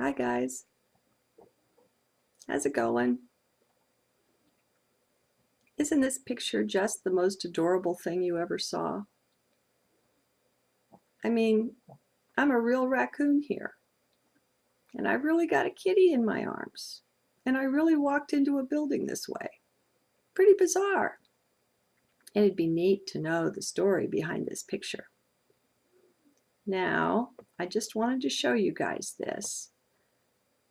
Hi guys, how's it going? Isn't this picture just the most adorable thing you ever saw? I mean, I'm a real raccoon here, and I really got a kitty in my arms, and I really walked into a building this way. Pretty bizarre. And it'd be neat to know the story behind this picture. Now, I just wanted to show you guys this.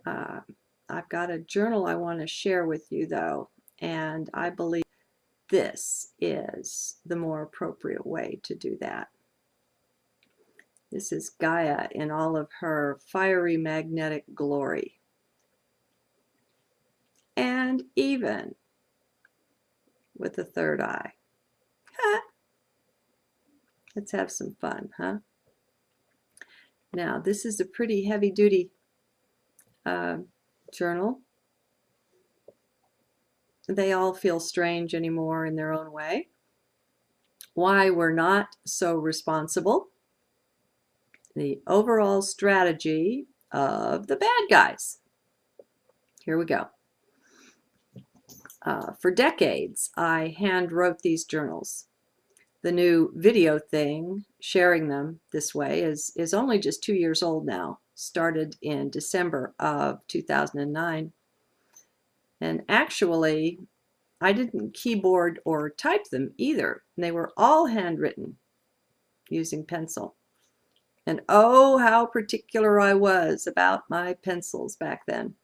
Uh, I've got a journal I want to share with you though, and I believe this is the more appropriate way to do that. This is Gaia in all of her fiery magnetic glory. And even with the third eye. Let's have some fun, huh? Now, this is a pretty heavy-duty journal. They all feel strange anymore in their own way. Why we're not so responsible. The overall strategy of the bad guys. Here we go. For decades, I hand wrote these journals. The new video thing, sharing them this way, is only just 2 years old now. Started in December of 2009. And actually, I didn't keyboard or type them either. They were all handwritten using pencil. And oh, how particular I was about my pencils back then.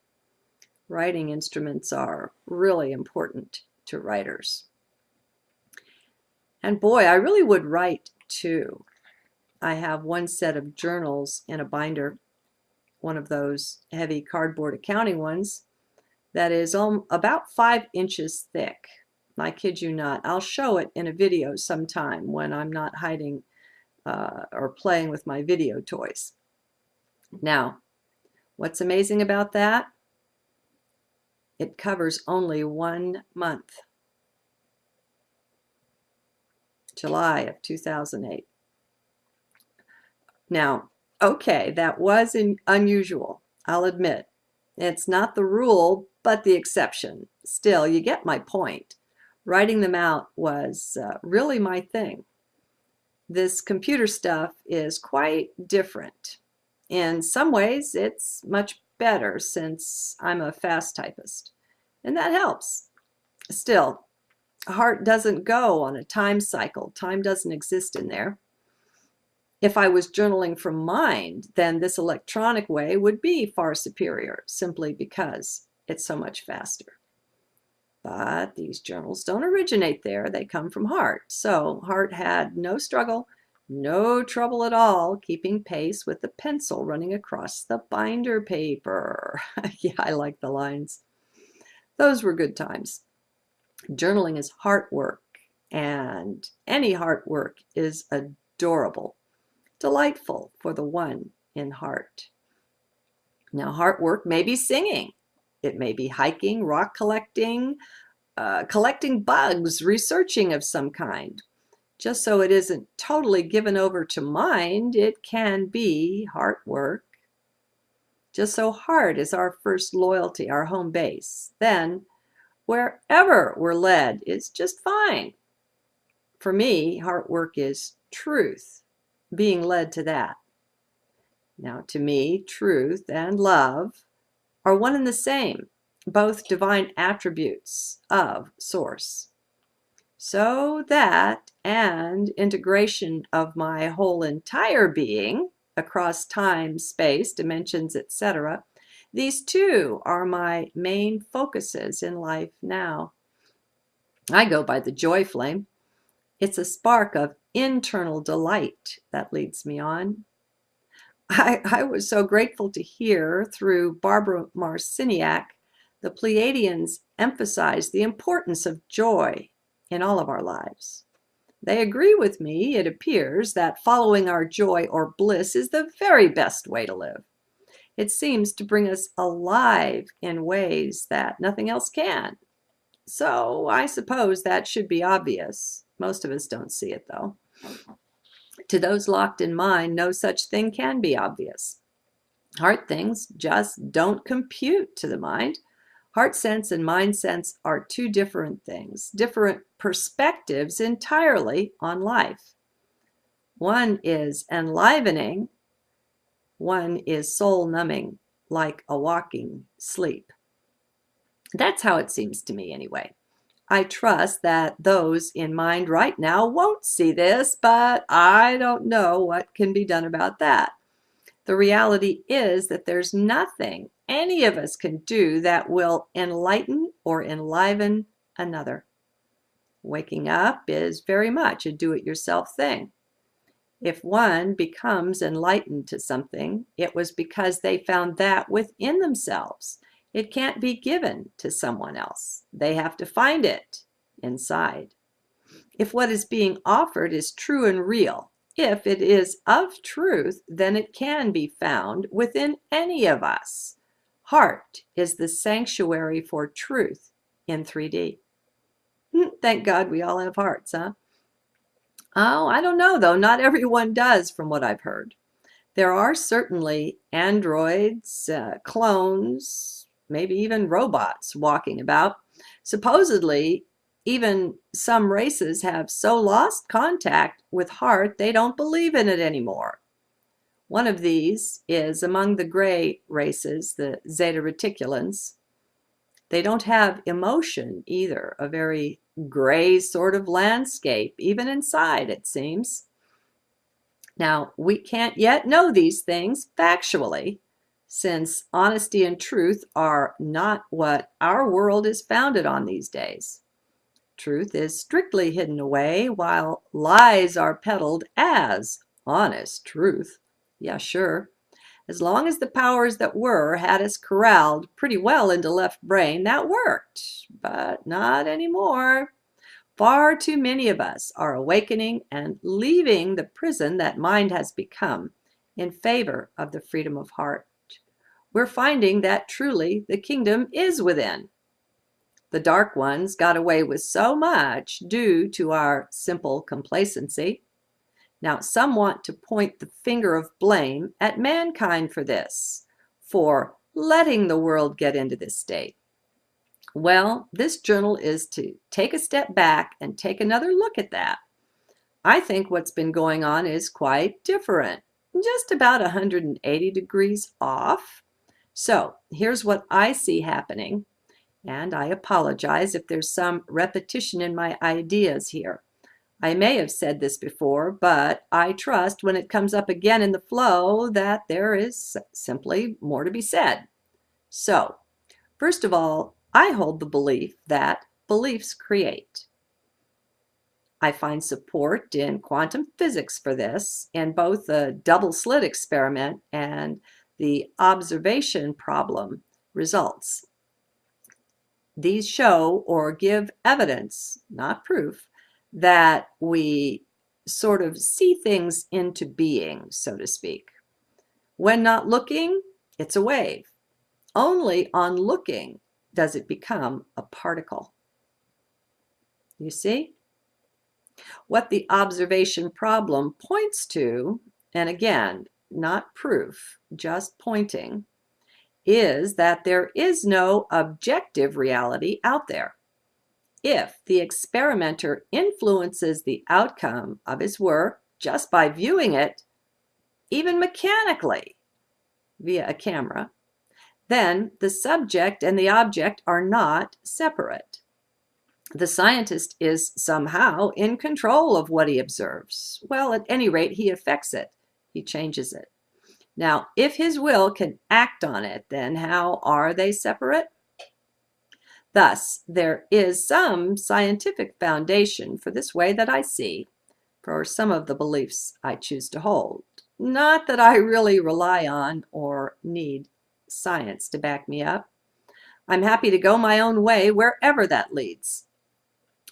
Writing instruments are really important to writers. And boy, I really would write too. I have one set of journals in a binder, one of those heavy cardboard accounting ones that is about 5 inches thick. I kid you not. I'll show it in a video sometime when I'm not hiding or playing with my video toys. Now, what's amazing about that? It covers only 1 month. July of 2008. Now, okay, that was unusual, I'll admit. It's not the rule, but the exception. Still, you get my point. Writing them out was really my thing. This computer stuff is quite different. In some ways, it's much better since I'm a fast typist, and that helps. Still, heart doesn't go on a time cycle. Time doesn't exist in there. If I was journaling from mind, then this electronic way would be far superior, simply because it's so much faster. But these journals don't originate there. They come from heart. So heart had no struggle, no trouble at all keeping pace with the pencil running across the binder paper. Yeah, I like the lines. Those were good times. Journaling is heart work, and any heart work is adorable, delightful for the one in heart. Now, heart work may be singing. It may be hiking, rock collecting, collecting bugs, researching of some kind. Just so it isn't totally given over to mind, it can be heart work. Just so heart is our first loyalty, our home base. Then, wherever we're led is just fine. For me, heart work is truth, being led to that. Now, to me, truth and love are one and the same, both divine attributes of Source. So that and integration of my whole entire being across time, space, dimensions, etc., these two are my main focuses in life now. I go by the joy flame. It's a spark of internal delight that leads me on. I was so grateful to hear through Barbara Marciniak the Pleiadians emphasize the importance of joy in all of our lives. They agree with me, it appears, that following our joy or bliss is the very best way to live. It seems to bring us alive in ways that nothing else can. So I suppose that should be obvious. Most of us don't see it, though. To those locked in mind, no such thing can be obvious. Heart things just don't compute to the mind. Heart sense and mind sense are two different things, different perspectives entirely on life. One is enlivening, one is soul numbing, like a walking sleep. That's how it seems to me anyway. I trust that those in mind right now won't see this, but I don't know what can be done about that. The reality is that there's nothing any of us can do that will enlighten or enliven another. Waking up is very much a do-it-yourself thing. If one becomes enlightened to something, it was because they found that within themselves. It can't be given to someone else. They have to find it inside. If what is being offered is true and real, if it is of truth, then it can be found within any of us. Heart is the sanctuary for truth in 3D. Thank God we all have hearts, huh? Oh, I don't know though. Not everyone does, from what I've heard. There are certainly androids, clones, maybe even robots walking about. Supposedly, even some races have so lost contact with heart they don't believe in it anymore. One of these is among the gray races, the Zeta Reticulans. They don't have emotion either, a very gray sort of landscape, even inside, it seems. Now, we can't yet know these things factually, since honesty and truth are not what our world is founded on these days. Truth is strictly hidden away, while lies are peddled as honest truth. Yeah, sure. As long as the powers that were had us corralled pretty well into left brain, that worked, but not anymore. Far too many of us are awakening and leaving the prison that mind has become in favor of the freedom of heart. We're finding that truly the kingdom is within. The dark ones got away with so much due to our simple complacency. Now, some want to point the finger of blame at mankind for this, for letting the world get into this state. Well, this journal is to take a step back and take another look at that. I think what's been going on is quite different, just about 180 degrees off. So here's what I see happening, and I apologize if there's some repetition in my ideas here. I may have said this before, but I trust when it comes up again in the flow that there is simply more to be said. So, first of all, I hold the belief that beliefs create. I find support in quantum physics for this, in both the double slit experiment and the observation problem results. These show or give evidence, not proof, that we sort of see things into being, so to speak. When not looking, it's a wave. Only on looking does it become a particle. You see? What the observation problem points to, and again, not proof, just pointing, is that there is no objective reality out there. If the experimenter influences the outcome of his work just by viewing it, even mechanically, via a camera, then the subject and the object are not separate. The scientist is somehow in control of what he observes. Well, at any rate, he affects it. He changes it. Now, if his will can act on it, then how are they separate? Thus, there is some scientific foundation for this way that I see, for some of the beliefs I choose to hold. Not that I really rely on or need science to back me up. I'm happy to go my own way wherever that leads.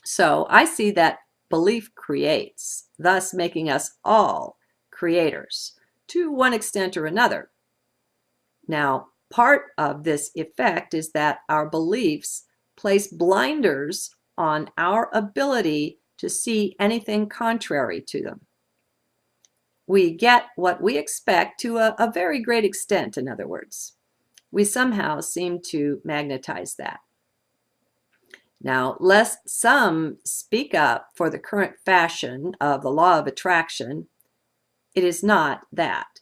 So I see that belief creates, thus making us all creators to one extent or another. Now, part of this effect is that our beliefs place blinders on our ability to see anything contrary to them. We get what we expect to a very great extent, in other words. We somehow seem to magnetize that. Now, lest some speak up for the current fashion of the law of attraction, it is not that.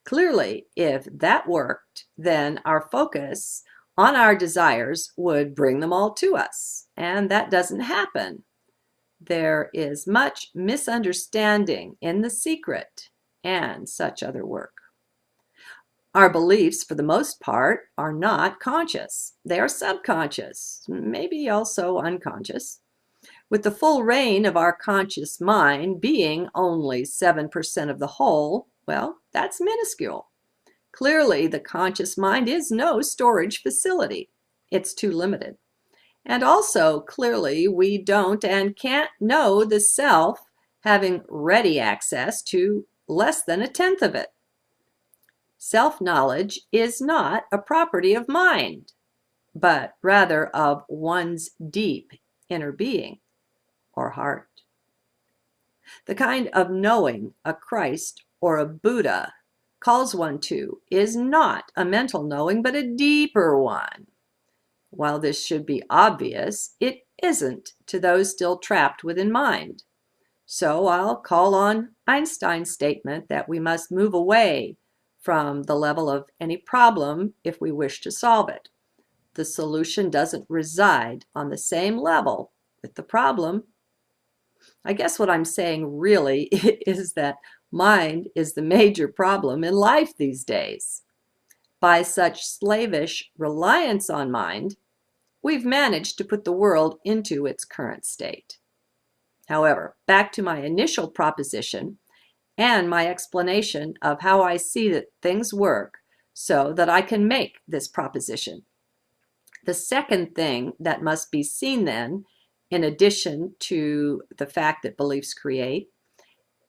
Clearly, if that worked, then our focus on our desires would bring them all to us, and that doesn't happen. There is much misunderstanding in The Secret and such other work. Our beliefs, for the most part, are not conscious. They are subconscious, maybe also unconscious. With the full reign of our conscious mind being only 7% of the whole, well, that's minuscule. Clearly, the conscious mind is no storage facility. It's too limited. And also, clearly, we don't and can't know the self having ready access to less than 1/10 of it. Self-knowledge is not a property of mind, but rather of one's deep inner being or heart. The kind of knowing a Christ or a Buddha calls one to is not a mental knowing, but a deeper one. While this should be obvious, it isn't to those still trapped within mind. So I'll call on Einstein's statement that we must move away from the level of any problem if we wish to solve it. The solution doesn't reside on the same level with the problem. I guess what I'm saying really is that mind is the major problem in life these days. By such slavish reliance on mind, we've managed to put the world into its current state. However, back to my initial proposition and my explanation of how I see that things work so that I can make this proposition. The second thing that must be seen then, in addition to the fact that beliefs create,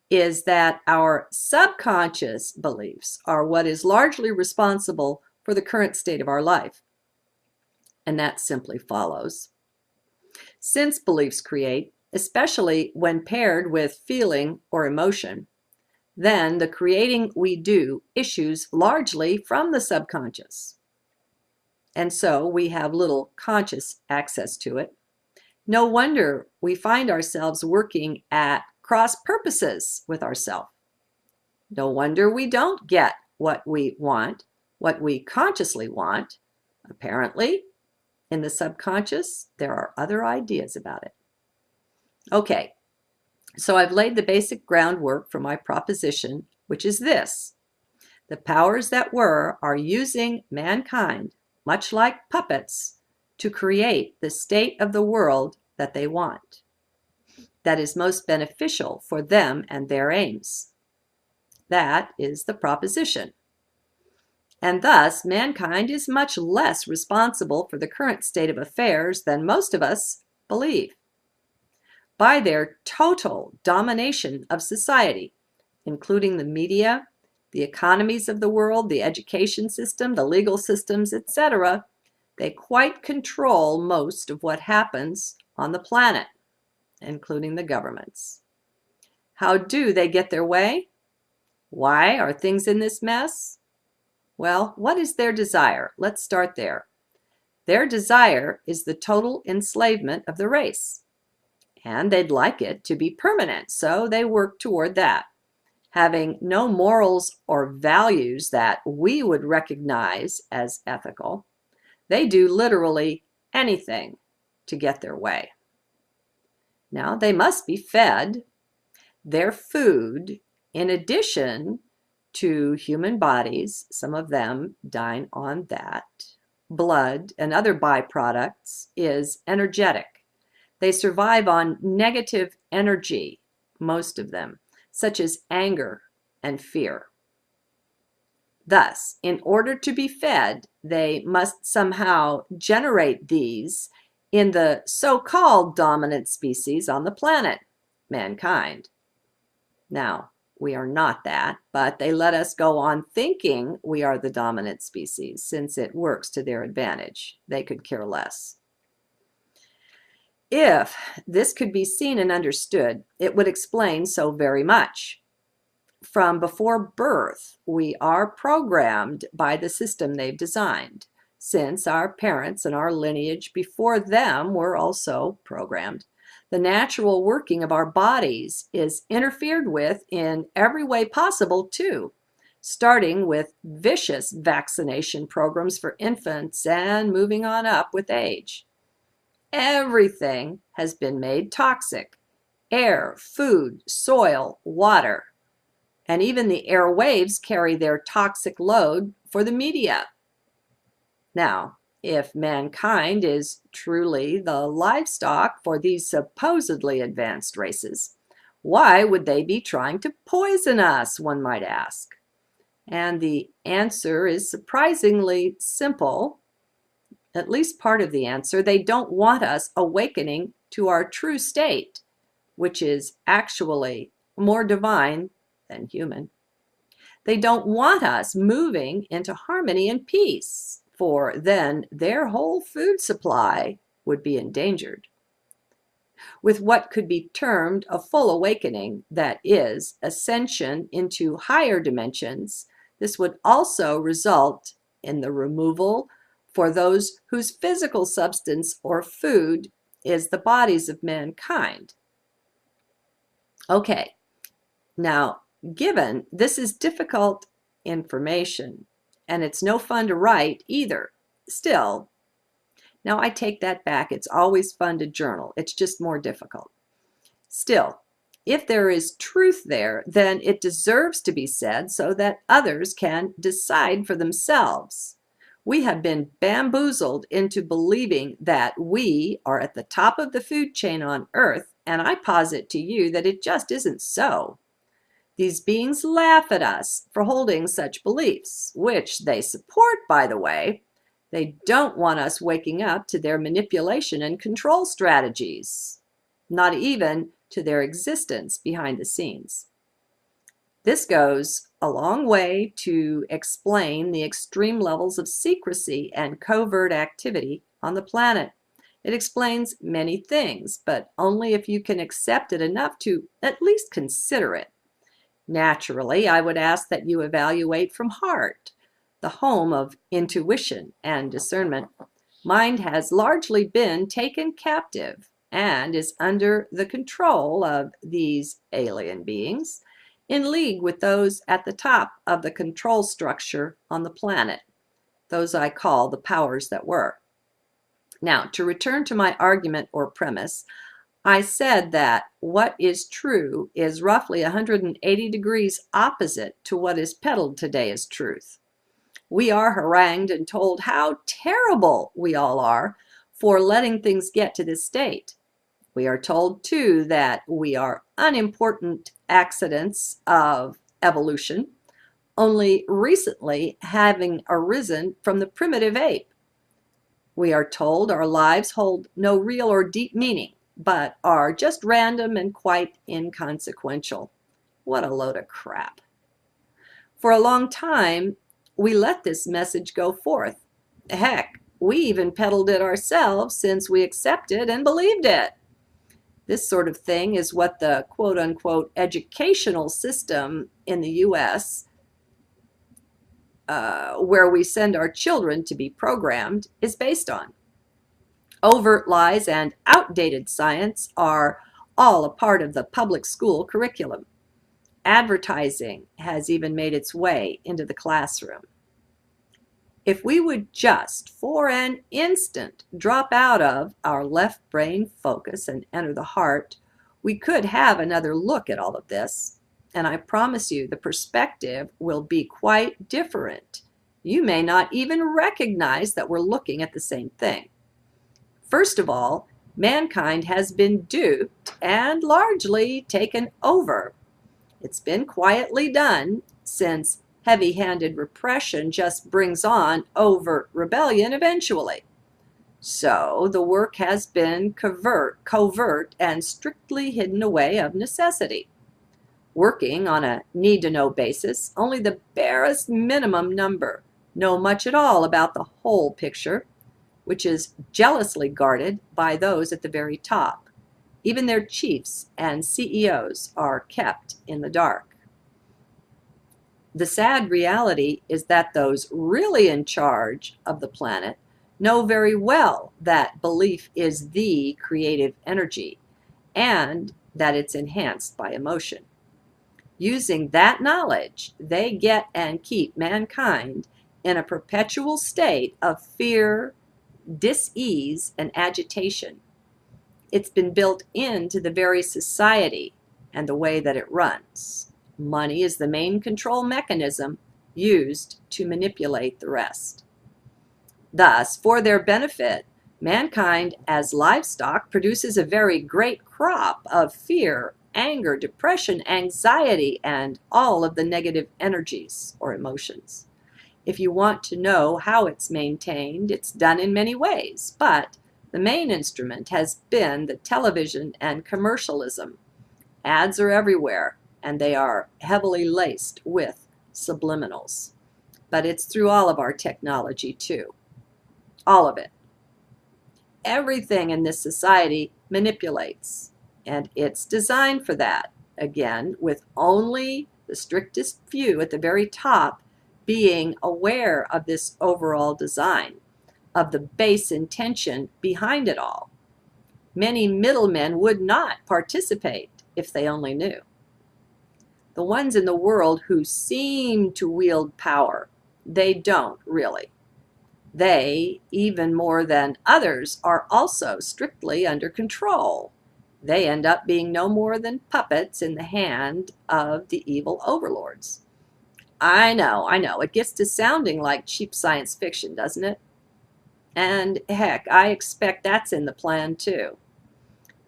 is that our subconscious beliefs are what is largely responsible for the current state of our life. And that simply follows. Since beliefs create, especially when paired with feeling or emotion, then the creating we do issues largely from the subconscious. And so we have little conscious access to it. No wonder we find ourselves working at cross purposes with ourselves. No wonder we don't get what we want, what we consciously want. Apparently, in the subconscious, there are other ideas about it. Okay, so I've laid the basic groundwork for my proposition, which is this. The powers that were are using mankind, much like puppets, to create the state of the world that they want, that is most beneficial for them and their aims. That is the proposition. And thus, mankind is much less responsible for the current state of affairs than most of us believe. By their total domination of society, including the media, the economies of the world, the education system, the legal systems, etc., they quite control most of what happens on the planet, including the governments. How do they get their way? Why are things in this mess? Well, what is their desire? Let's start there. Their desire is the total enslavement of the race, and they'd like it to be permanent, so they work toward that. Having no morals or values that we would recognize as ethical, they do literally anything to get their way. Now, they must be fed. Their food, in addition to human bodies, some of them dine on that, blood and other byproducts, is energetic. They survive on negative energy, most of them, such as anger and fear. Thus, in order to be fed, they must somehow generate these in the so-called dominant species on the planet, mankind. Now, we are not that, but they let us go on thinking we are the dominant species since it works to their advantage. They could care less. If this could be seen and understood, it would explain so very much. from before birth, we are programmed by the system they've designed, since our parents and our lineage before them were also programmed. The natural working of our bodies is interfered with in every way possible, too, starting with vicious vaccination programs for infants and moving on up with age. Everything has been made toxic: air, food, soil, water. And even the airwaves carry their toxic load for the media. Now, if mankind is truly the livestock for these supposedly advanced races, why would they be trying to poison us, one might ask? And the answer is surprisingly simple, at least part of the answer. They don't want us awakening to our true state, which is actually more divine than human. They don't want us moving into harmony and peace, for then their whole food supply would be endangered. With what could be termed a full awakening, that is, ascension into higher dimensions, this would also result in the removal for those whose physical substance or food is the bodies of mankind. Okay, now, given this is difficult information, and it's no fun to write either, still, now I take that back. It's always fun to journal. It's just more difficult. Still, if there is truth there, then it deserves to be said so that others can decide for themselves. We have been bamboozled into believing that we are at the top of the food chain on Earth, and I posit to you that it just isn't so. These beings laugh at us for holding such beliefs, which they support, by the way. They don't want us waking up to their manipulation and control strategies, not even to their existence behind the scenes. This goes a long way to explain the extreme levels of secrecy and covert activity on the planet. It explains many things, but only if you can accept it enough to at least consider it. Naturally, I would ask that you evaluate from heart, the home of intuition and discernment. Mind has largely been taken captive and is under the control of these alien beings, in league with those at the top of the control structure on the planet, those I call the powers that were. Now, to return to my argument or premise, I said that what is true is roughly 180 degrees opposite to what is peddled today as truth. We are harangued and told how terrible we all are for letting things get to this state. We are told, too, that we are unimportant accidents of evolution, only recently having arisen from the primitive ape. We are told our lives hold no real or deep meaning, but are just random and quite inconsequential. What a load of crap. For a long time, we let this message go forth. Heck, we even peddled it ourselves since we accepted and believed it. This sort of thing is what the quote-unquote educational system in the U.S., where we send our children to be programmed, is based on. Overt lies and outdated science are all a part of the public school curriculum. Advertising has even made its way into the classroom. If we would just, for an instant, drop out of our left brain focus and enter the heart, we could have another look at all of this. And I promise you, the perspective will be quite different. You may not even recognize that we're looking at the same thing. First of all, mankind has been duped and largely taken over. It's been quietly done, since heavy-handed repression just brings on overt rebellion eventually. So the work has been covert and strictly hidden away of necessity. Working on a need-to-know basis, only the barest minimum number know much at all about the whole picture, which is jealously guarded by those at the very top. Even their chiefs and CEOs are kept in the dark. The sad reality is that those really in charge of the planet know very well that belief is the creative energy and that it's enhanced by emotion. Using that knowledge, they get and keep mankind in a perpetual state of fear, dis-ease, and agitation. It's been built into the very society and the way that it runs. Money is the main control mechanism used to manipulate the rest. Thus, for their benefit, mankind as livestock produces a very great crop of fear, anger, depression, anxiety, and all of the negative energies or emotions. If you want to know how it's maintained, it's done in many ways, but the main instrument has been the television and commercialism. Ads are everywhere, and they are heavily laced with subliminals. But it's through all of our technology, too. All of it. Everything in this society manipulates, and it's designed for that. Again, with only the strictest few at the very top being aware of this overall design, of the base intention behind it all. Many middlemen would not participate if they only knew. The ones in the world who seem to wield power, they don't really. They, even more than others, are also strictly under control. They end up being no more than puppets in the hand of the evil overlords. I know, it gets to sounding like cheap science fiction, doesn't it? And heck, I expect that's in the plan too.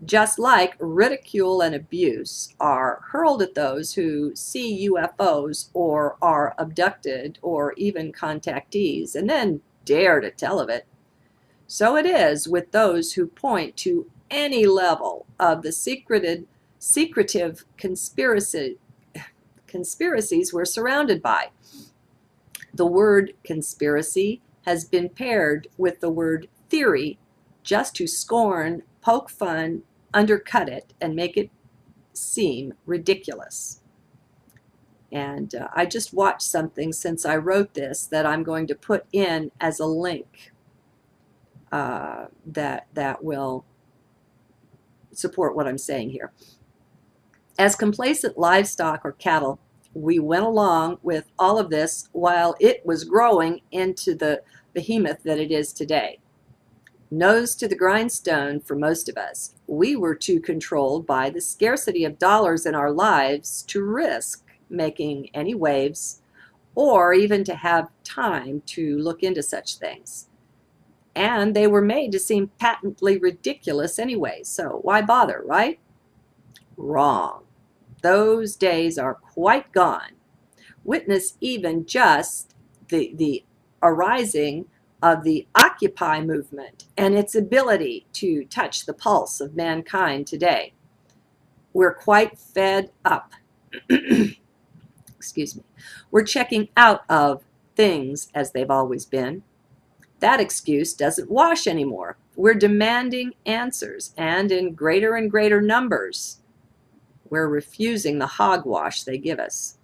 Just like ridicule and abuse are hurled at those who see UFOs or are abducted or even contactees and then dare to tell of it, so it is with those who point to any level of the secretive conspiracies we're surrounded by. The word conspiracy has been paired with the word theory just to scorn, poke fun, undercut it, and make it seem ridiculous. And I just watched something since I wrote this that I'm going to put in as a link that will support what I'm saying here. As complacent livestock or cattle, we went along with all of this while it was growing into the behemoth that it is today. Nose to the grindstone for most of us. We were too controlled by the scarcity of dollars in our lives to risk making any waves or even to have time to look into such things. And they were made to seem patently ridiculous anyway, so why bother, right? Wrong. Those days are quite gone. Witness even just the arising of the Occupy movement and its ability to touch the pulse of mankind today. We're quite fed up. Excuse me. We're checking out of things as they've always been. That excuse doesn't wash anymore. We're demanding answers, and in greater and greater numbers. We're refusing the hogwash they give us.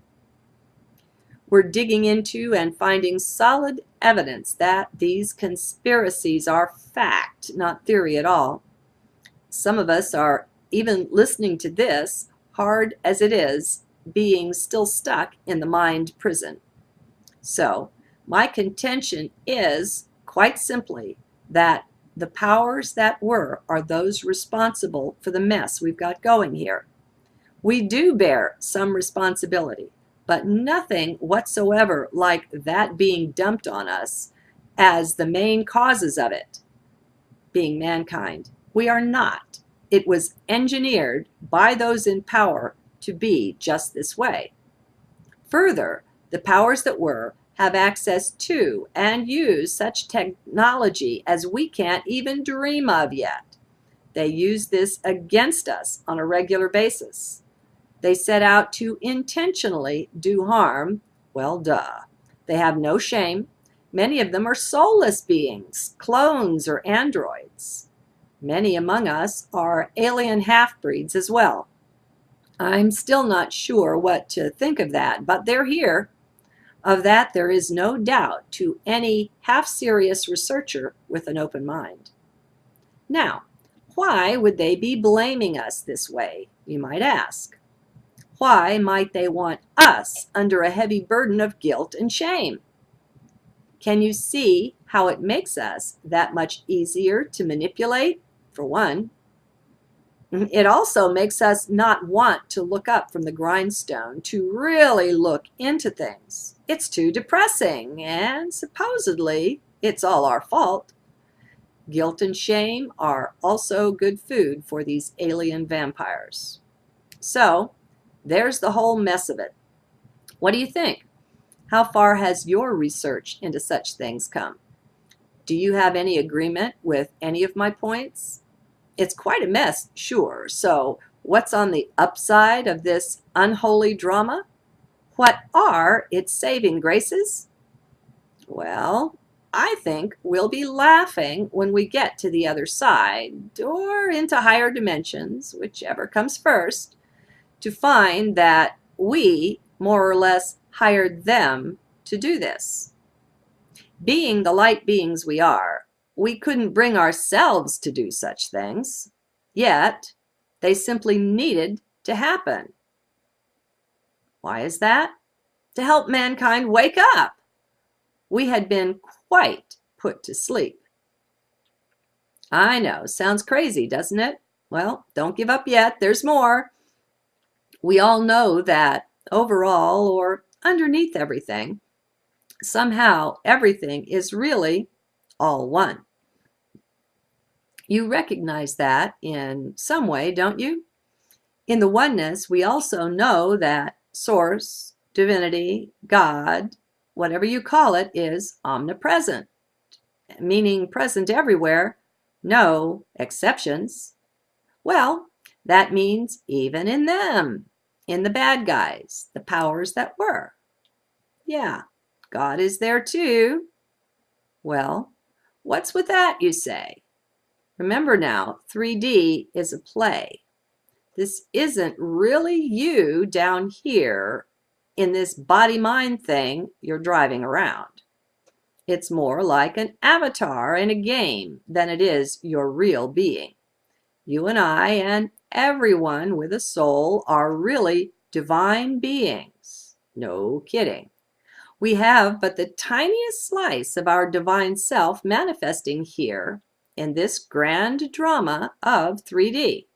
We're digging into and finding solid evidence that these conspiracies are fact, not theory at all. Some of us are even listening to this, hard as it is, being still stuck in the mind prison. So, my contention is, quite simply, that the powers that were are those responsible for the mess we've got going here. We do bear some responsibility, but nothing whatsoever like that being dumped on us as the main causes of it, being mankind. We are not. It was engineered by those in power to be just this way. Further, the powers that were have access to and use such technology as we can't even dream of yet. They use this against us on a regular basis. They set out to intentionally do harm. Well, duh. They have no shame. Many of them are soulless beings, clones or androids. Many among us are alien half-breeds as well. I'm still not sure what to think of that, but they're here. Of that there is no doubt to any half-serious researcher with an open mind. Now, why would they be blaming us this way, you might ask? Why might they want us under a heavy burden of guilt and shame? Can you see how it makes us that much easier to manipulate, for one? It also makes us not want to look up from the grindstone to really look into things. It's too depressing, and supposedly it's all our fault. Guilt and shame are also good food for these alien vampires. So, there's the whole mess of it. What do you think? How far has your research into such things come? Do you have any agreement with any of my points? It's quite a mess, sure. So, what's on the upside of this unholy drama? What are its saving graces? Well, I think we'll be laughing when we get to the other side, or into higher dimensions, whichever comes first, to find that we more or less hired them to do this. Being the light beings we are, we couldn't bring ourselves to do such things, yet they simply needed to happen. Why is that? To help mankind wake up. We had been quite put to sleep. I know, sounds crazy, doesn't it? Well, don't give up yet, there's more. We all know that overall, or underneath everything, somehow everything is really all one. You recognize that in some way, don't you? In the oneness, we also know that Source, Divinity, God, whatever you call it, is omnipresent, meaning present everywhere, no exceptions. Well, that means even in them, in the bad guys, the powers that were. Yeah, God is there too. Well, what's with that, you say? Remember now, 3D is a play. This isn't really you down here in this body-mind thing you're driving around. It's more like an avatar in a game than it is your real being. You and I and everyone with a soul are really divine beings. No kidding. We have but the tiniest slice of our divine self manifesting here in this grand drama of 3D.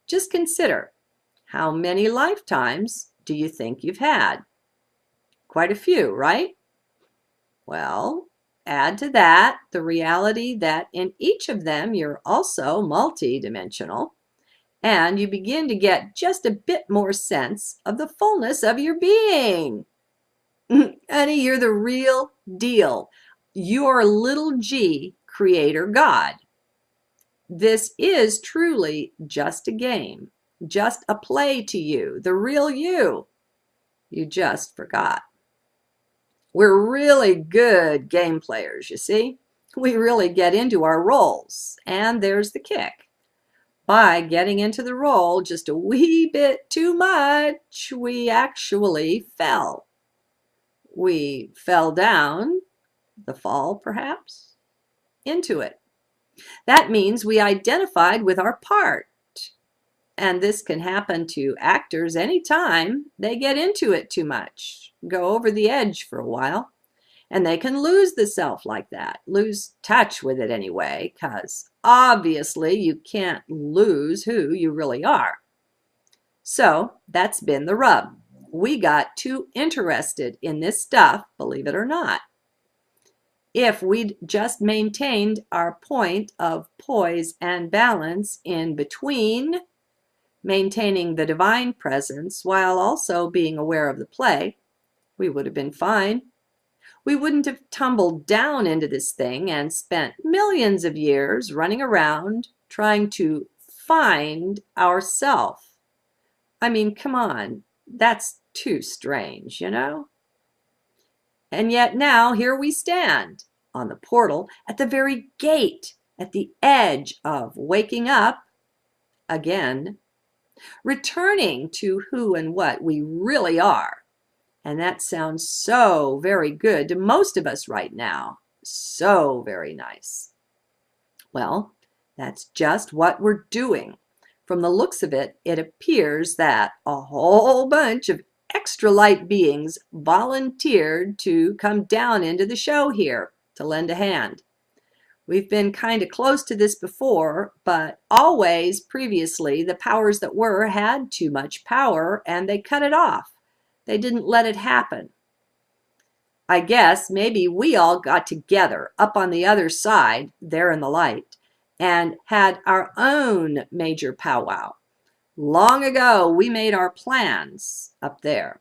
Just consider, how many lifetimes do you think you've had? Quite a few, right? Well, add to that the reality that in each of them you're also multidimensional, and you begin to get just a bit more sense of the fullness of your being. Honey, you're the real deal. You're little g creator God. This is truly just a game, just a play to you, the real you. You just forgot. We're really good game players, you see. We really get into our roles, and there's the kick. By getting into the role just a wee bit too much, we actually fell. We fell down, the fall perhaps, into it. That means we identified with our part. And this can happen to actors anytime they get into it too much, go over the edge for a while. And they can lose the self like that, lose touch with it anyway, because obviously you can't lose who you really are. So that's been the rub. We got too interested in this stuff, believe it or not. If we'd just maintained our point of poise and balance in between, maintaining the divine presence while also being aware of the play, we would have been fine. We wouldn't have tumbled down into this thing and spent millions of years running around trying to find ourself. I mean, come on, that's too strange, you know? And yet now here we stand on the portal at the very gate, at the edge of waking up again, returning to who and what we really are, And that sounds so very good to most of us right now. So very nice. Well, that's just what we're doing. From the looks of it, it appears that a whole bunch of extra light beings volunteered to come down into the show here to lend a hand. We've been kind of close to this before, but always previously the powers that were had too much power and they cut it off. They didn't let it happen. I guess maybe we all got together up on the other side, there in the light, and had our own major powwow. Long ago, we made our plans up there.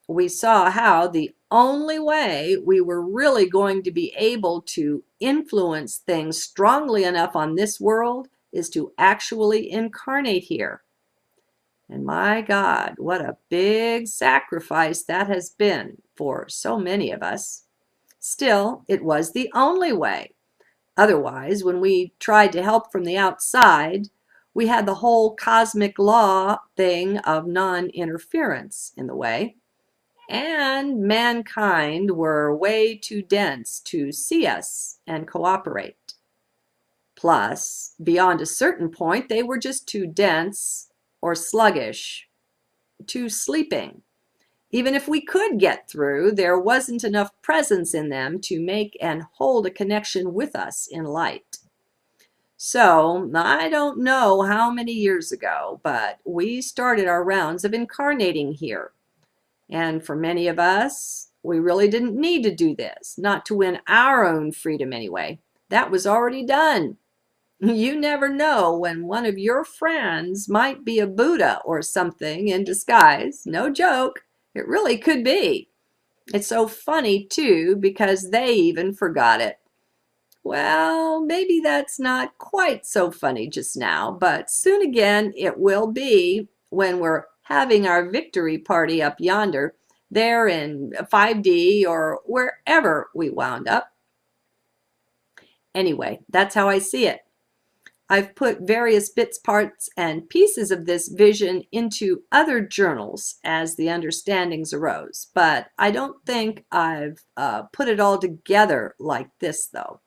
We saw how the only way we were really going to be able to influence things strongly enough on this world is to actually incarnate here. And my God, what a big sacrifice that has been for so many of us. Still, it was the only way. Otherwise, when we tried to help from the outside, we had the whole cosmic law thing of non-interference in the way. And mankind were way too dense to see us and cooperate. Plus, beyond a certain point, they were just too dense or sluggish, too sleeping. Even if we could get through, there wasn't enough presence in them to make and hold a connection with us in light. So, I don't know how many years ago, but we started our rounds of incarnating here. And for many of us, we really didn't need to do this, not to win our own freedom anyway. That was already done. You never know when one of your friends might be a Buddha or something in disguise. No joke. It really could be. It's so funny, too, because they even forgot it. Well, maybe that's not quite so funny just now, but soon again it will be when we're having our victory party up yonder, there in 5D or wherever we wound up. Anyway, that's how I see it. I've put various bits, parts, and pieces of this vision into other journals as the understandings arose, but I don't think I've put it all together like this, though.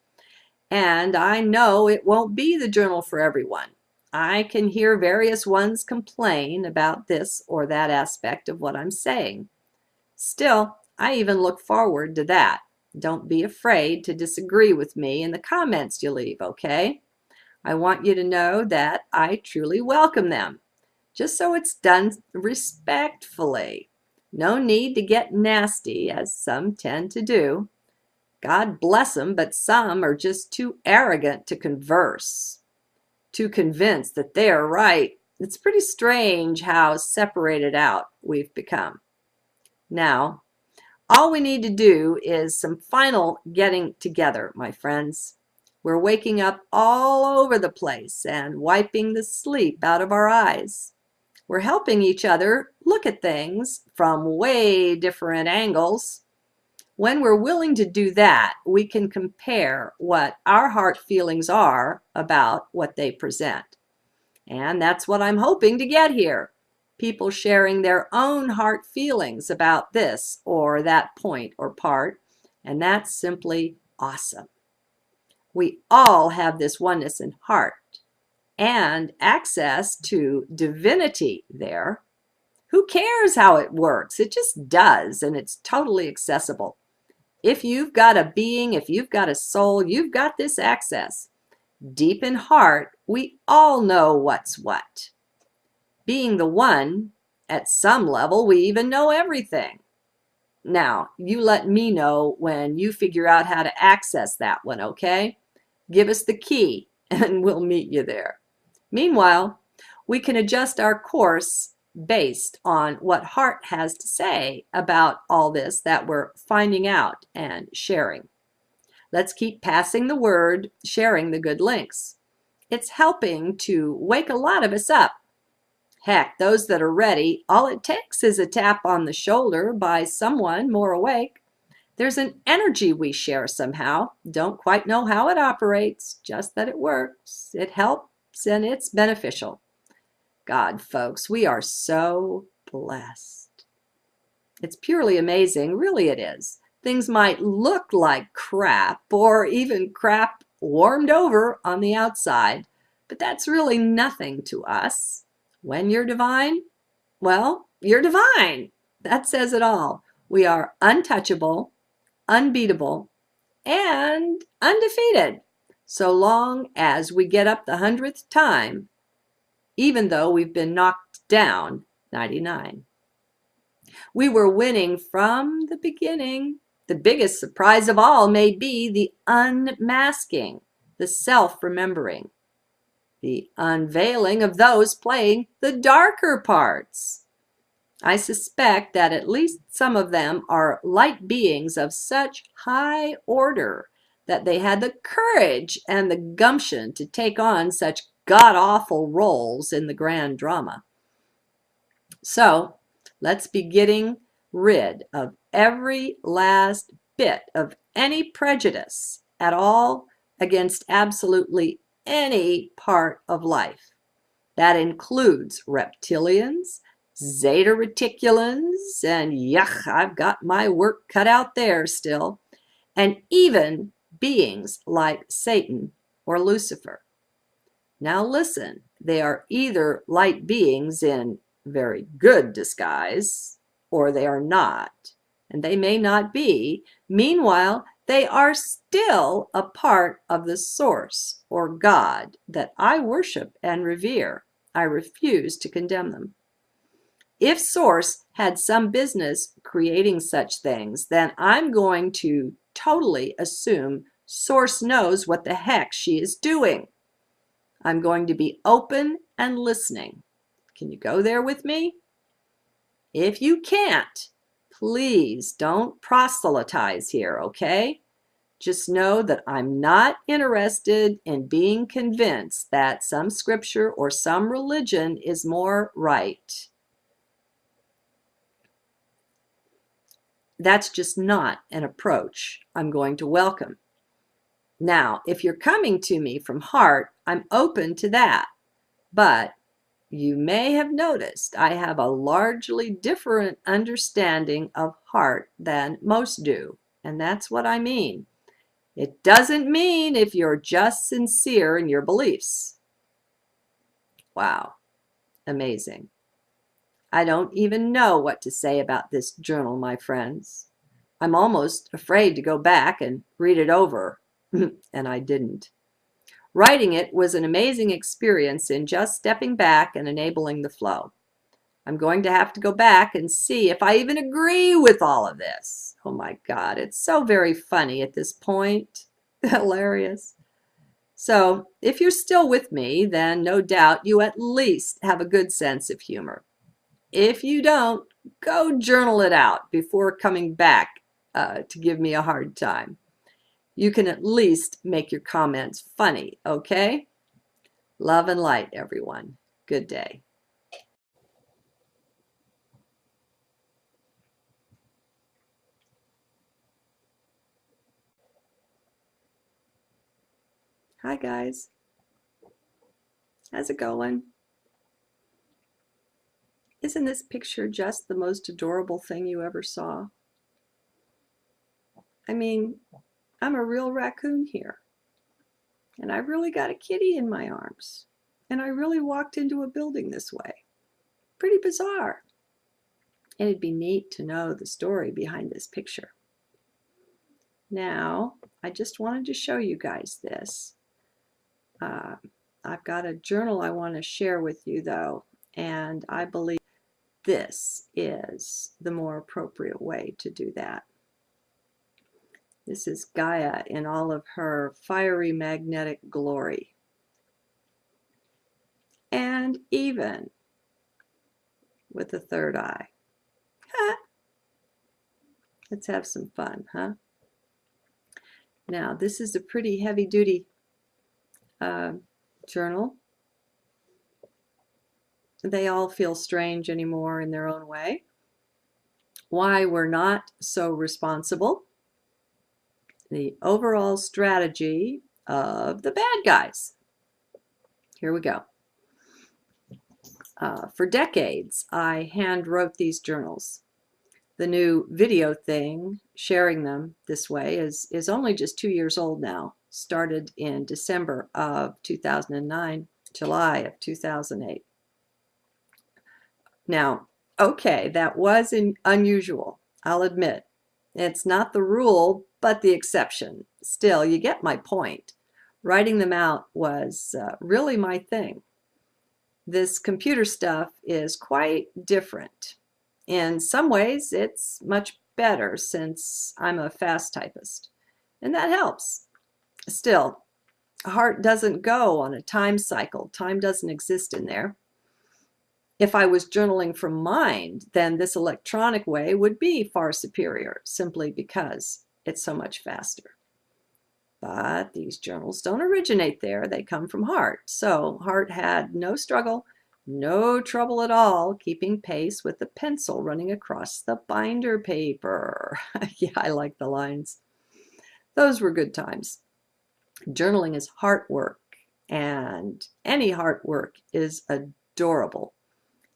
And I know it won't be the journal for everyone. I can hear various ones complain about this or that aspect of what I'm saying. Still, I even look forward to that. Don't be afraid to disagree with me in the comments you leave, okay? I want you to know that I truly welcome them, just so it's done respectfully. No need to get nasty, as some tend to do. God bless them, but some are just too arrogant to converse, too convinced that they are right. It's pretty strange how separated out we've become. Now, all we need to do is some final getting together, my friends. We're waking up all over the place and wiping the sleep out of our eyes. We're helping each other look at things from way different angles. When we're willing to do that, we can compare what our heart feelings are about what they present. And that's what I'm hoping to get here. People sharing their own heart feelings about this or that point or part, and that's simply awesome. We all have this oneness in heart and access to divinity there. Who cares how it works? It just does, and it's totally accessible. If you've got a being, if you've got a soul, you've got this access. Deep in heart, we all know what's what. Being the one, at some level, we even know everything. Now, you let me know when you figure out how to access that one, okay? Give us the key, and we'll meet you there. Meanwhile, we can adjust our course based on what heart has to say about all this that we're finding out and sharing. Let's keep passing the word, sharing the good links. It's helping to wake a lot of us up. Heck, those that are ready, all it takes is a tap on the shoulder by someone more awake. There's an energy we share somehow. Don't quite know how it operates, just that it works. It helps and it's beneficial. God, folks, we are so blessed. It's purely amazing, really it is. Things might look like crap or even crap warmed over on the outside, but that's really nothing to us. When you're divine, well, you're divine. That says it all. We are untouchable, unbeatable, and undefeated, so long as we get up the 100th time, even though we've been knocked down 99. We were winning from the beginning. The biggest surprise of all may be the unmasking, the self-remembering, the unveiling of those playing the darker parts. I suspect that at least some of them are light beings of such high order that they had the courage and the gumption to take on such god-awful roles in the grand drama. So let's be getting rid of every last bit of any prejudice at all against absolutely any part of life. That includes reptilians, zeta reticulans, and yuck, I've got my work cut out there still, and even beings like Satan or Lucifer. Now listen, they are either light beings in very good disguise, or they are not, and they may not be. Meanwhile, they are still a part of the source or God that I worship and revere. I refuse to condemn them. If Source had some business creating such things, then I'm going to totally assume Source knows what the heck she is doing. I'm going to be open and listening. Can you go there with me? If you can't, please don't proselytize here, okay? Just know that I'm not interested in being convinced that some scripture or some religion is more right. That's just not an approach I'm going to welcome. Now, if you're coming to me from heart, I'm open to that. But you may have noticed I have a largely different understanding of heart than most do, and that's what I mean. It doesn't mean if you're just sincere in your beliefs. Wow, amazing. I don't even know what to say about this journal, my friends. I'm almost afraid to go back and read it over, and I didn't. Writing it was an amazing experience in just stepping back and enabling the flow. I'm going to have to go back and see if I even agree with all of this. Oh my God, it's so very funny at this point. Hilarious. So if you're still with me, then no doubt you at least have a good sense of humor. If you don't, go journal it out before coming back to give me a hard time. You can at least make your comments funny, okay? Love and light, everyone. Good day. Hi, guys. How's it going? Isn't this picture just the most adorable thing you ever saw? I mean, I'm a real raccoon here. And I really got a kitty in my arms. And I really walked into a building this way. Pretty bizarre. And it'd be neat to know the story behind this picture. Now, I just wanted to show you guys this. I've got a journal I want to share with you, though, and I believe this is the more appropriate way to do that. This is Gaia in all of her fiery magnetic glory. And even with the third eye. Let's have some fun, huh? Now, this is a pretty heavy-duty journal. They all feel strange anymore in their own way. Why we're not so responsible. The overall strategy of the bad guys. Here we go. For decades, I hand wrote these journals. The new video thing, sharing them this way, is only just 2 years old now. Started in December of 2009, July of 2008. Now, okay, that was unusual, I'll admit. It's not the rule, but the exception. Still, you get my point. Writing them out was really my thing. This computer stuff is quite different. In some ways, it's much better since I'm a fast typist, and that helps. Still, heart doesn't go on a time cycle. Time doesn't exist in there. If I was journaling from mind, then this electronic way would be far superior, simply because it's so much faster. But these journals don't originate there. They come from heart. So heart had no struggle, no trouble at all keeping pace with the pencil running across the binder paper. Yeah, I like the lines. Those were good times. Journaling is heart work, and any heart work is adorable,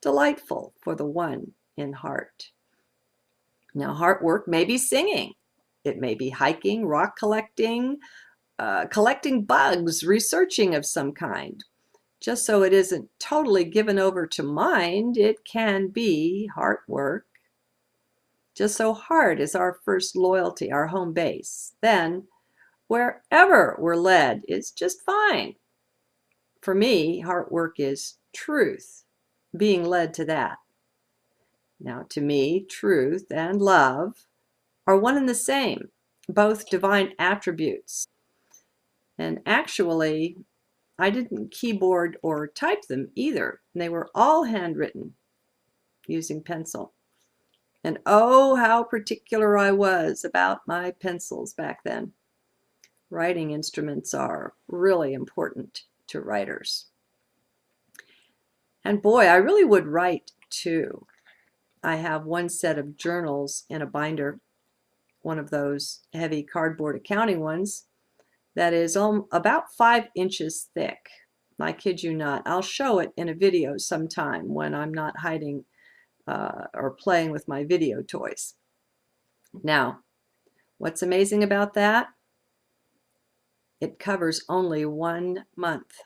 delightful for the one in heart. Now, heart work may be singing. It may be hiking, rock collecting, collecting bugs, researching of some kind. Just so it isn't totally given over to mind, it can be heart work. Just so heart is our first loyalty, our home base. Then, wherever we're led is just fine. For me, heart work is truth, being led to that. Now, to me, truth and love are one and the same, both divine attributes. And actually, I didn't keyboard or type them either. They were all handwritten using pencil. And oh, how particular I was about my pencils back then. Writing instruments are really important to writers. And boy, I really would write too. I have one set of journals in a binder, one of those heavy cardboard accounting ones that is about 5 inches thick. I kid you not. I'll show it in a video sometime when I'm not hiding or playing with my video toys. Now, what's amazing about that? It covers only 1 month.